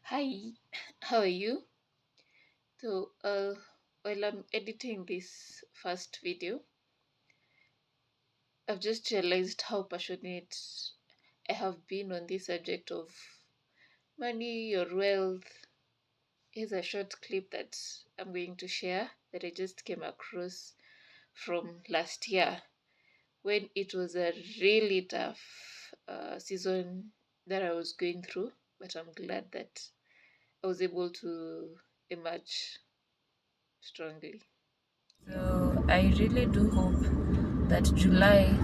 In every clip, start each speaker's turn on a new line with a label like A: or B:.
A: Hi, how are you? So, while I'm editing this first video, I've just realized how passionate I have been on this subject of money or wealth. Here's a short clip that I'm going to share that I just came across from last year when it was a really tough season that I was going through, but I'm glad that I was able to emerge strongly.
B: So I really do hope that July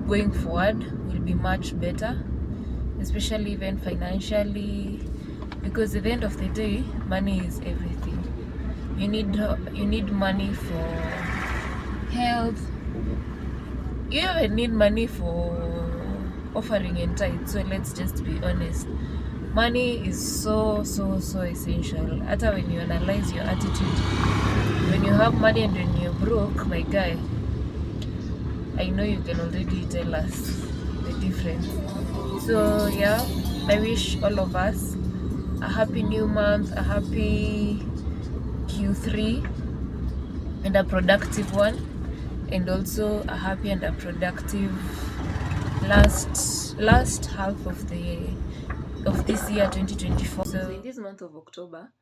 B: going forward will be much better, especially even financially, because at the end of the day, money is everything. You need money for health. You even need money for offering and tithe. So let's just be honest. Money is so essential. Hata when you analyze your attitude, when you have money and when you're broke, my guy, I know you can already tell us the difference. So yeah, I wish all of us a happy new month, a happy Q3, and a productive one, and also a happy and a productive last half of this year 2024.
A: So in
B: So
A: this month of October,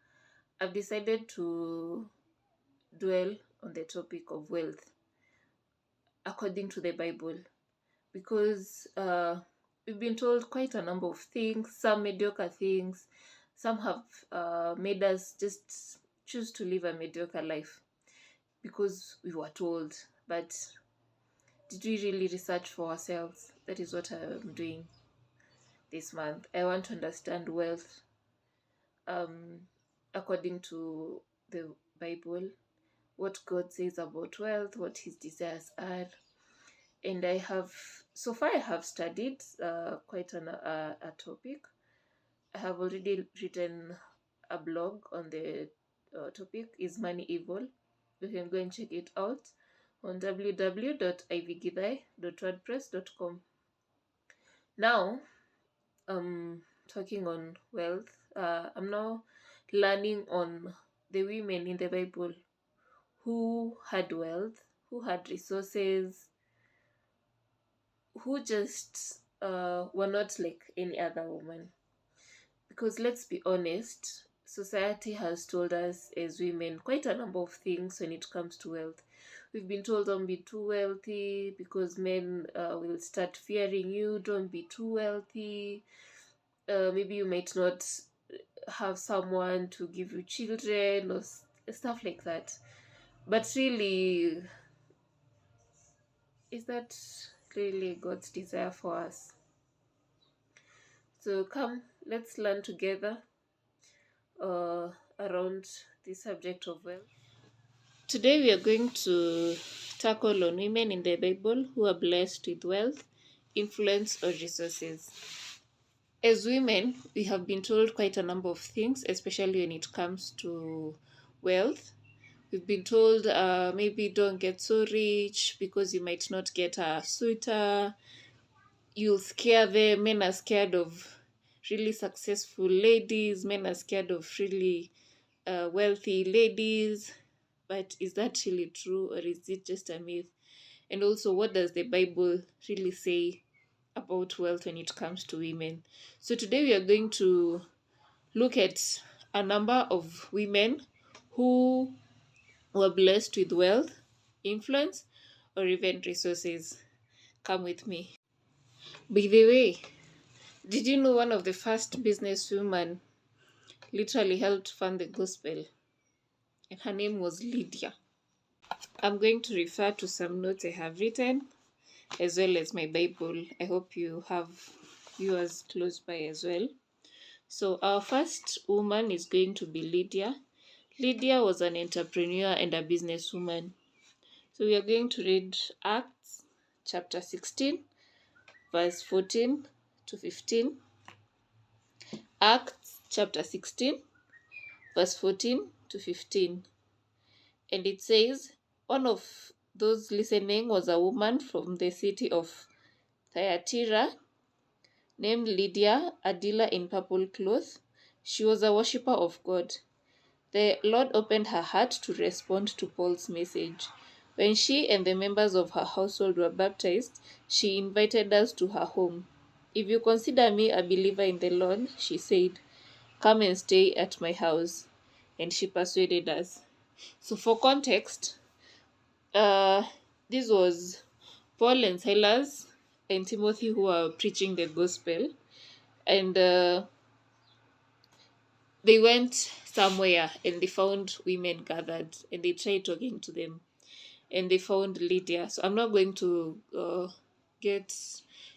A: I've decided to dwell on the topic of wealth according to the Bible because we've been told quite a number of things, some mediocre things, some have made us just choose to live a mediocre life because we were told. But did we really research for ourselves? That is what I'm doing this month. I want to understand wealth um, according to the Bible, what God says about wealth, what His desires are. And I have, so far, I have studied quite a topic. I have already written a blog on the topic, Is Money Evil? You can go and check it out on www.ivgithai.wordpress.com. Now, talking on wealth, I'm now learning on the women in the Bible who had wealth, who had resources, who just were not like any other woman. Because let's be honest, society has told us as women quite a number of things when it comes to wealth. We've been told don't be too wealthy because men will start fearing you, don't be too wealthy. Maybe you might not have someone to give you children or stuff like that. But really, is that really God's desire for us? So come, let's learn together around the subject of wealth. Today we are going to tackle on women in the Bible who are blessed with wealth, influence, or resources. As women, we have been told quite a number of things, especially when it comes to wealth. We've been told maybe don't get so rich because you might not get a suitor. You'll scare them. Men are scared of really successful ladies. Men are scared of really wealthy ladies. But is that really true or is it just a myth? And also, what does the Bible really say about wealth when it comes to women? So, today we are going to look at a number of women who were blessed with wealth, influence, or even resources. Come with me. By the way, did you know one of the first businesswomen literally helped fund the gospel? And her name was Lydia. I'm going to refer to some notes I have written as well as my Bible. I hope you have yours close by as well. So, our first woman is going to be Lydia. Lydia was an entrepreneur and a businesswoman. So, we are going to read Acts chapter 16, verse 14 to 15. Acts chapter 16, verse 14 to 15. And it says, one of those listening was a woman from the city of Thyatira named Lydia, a dealer in purple cloth. She was a worshipper of God. The Lord opened her heart to respond to Paul's message. When she and the members of her household were baptized, she invited us to her home. If you consider me a believer in the Lord, she said, come and stay at my house. And she persuaded us. So, for context, this was Paul and Silas and Timothy who were preaching the gospel, and they went somewhere and they found women gathered and they tried talking to them and they found Lydia. So I'm not going to get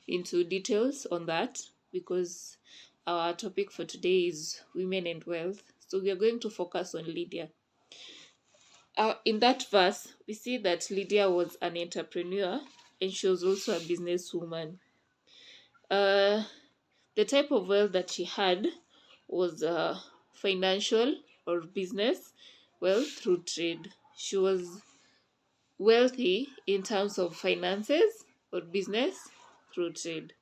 A: into details on that because our topic for today is women and wealth. So we are going to focus on Lydia. In that verse, we see that Lydia was an entrepreneur and she was also a businesswoman. Uh, the type of wealth that she had was financial or business wealth through trade. She was wealthy in terms of finances or business through trade.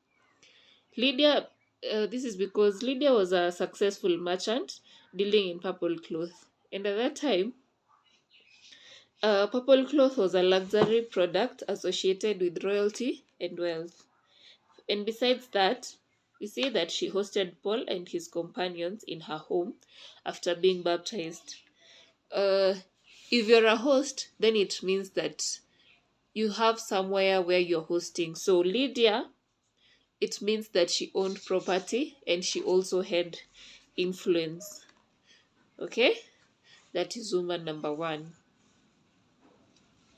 A: Lydia, this is because Lydia was a successful merchant dealing in purple cloth. And at that time, purple cloth was a luxury product associated with royalty and wealth. And besides that, we see that she hosted Paul and his companions in her home after being baptized. Uh, if you're a host, then it means that you have somewhere where you're hosting. So Lydia, it means that she owned property and she also had influence. Okay, that is woman number one.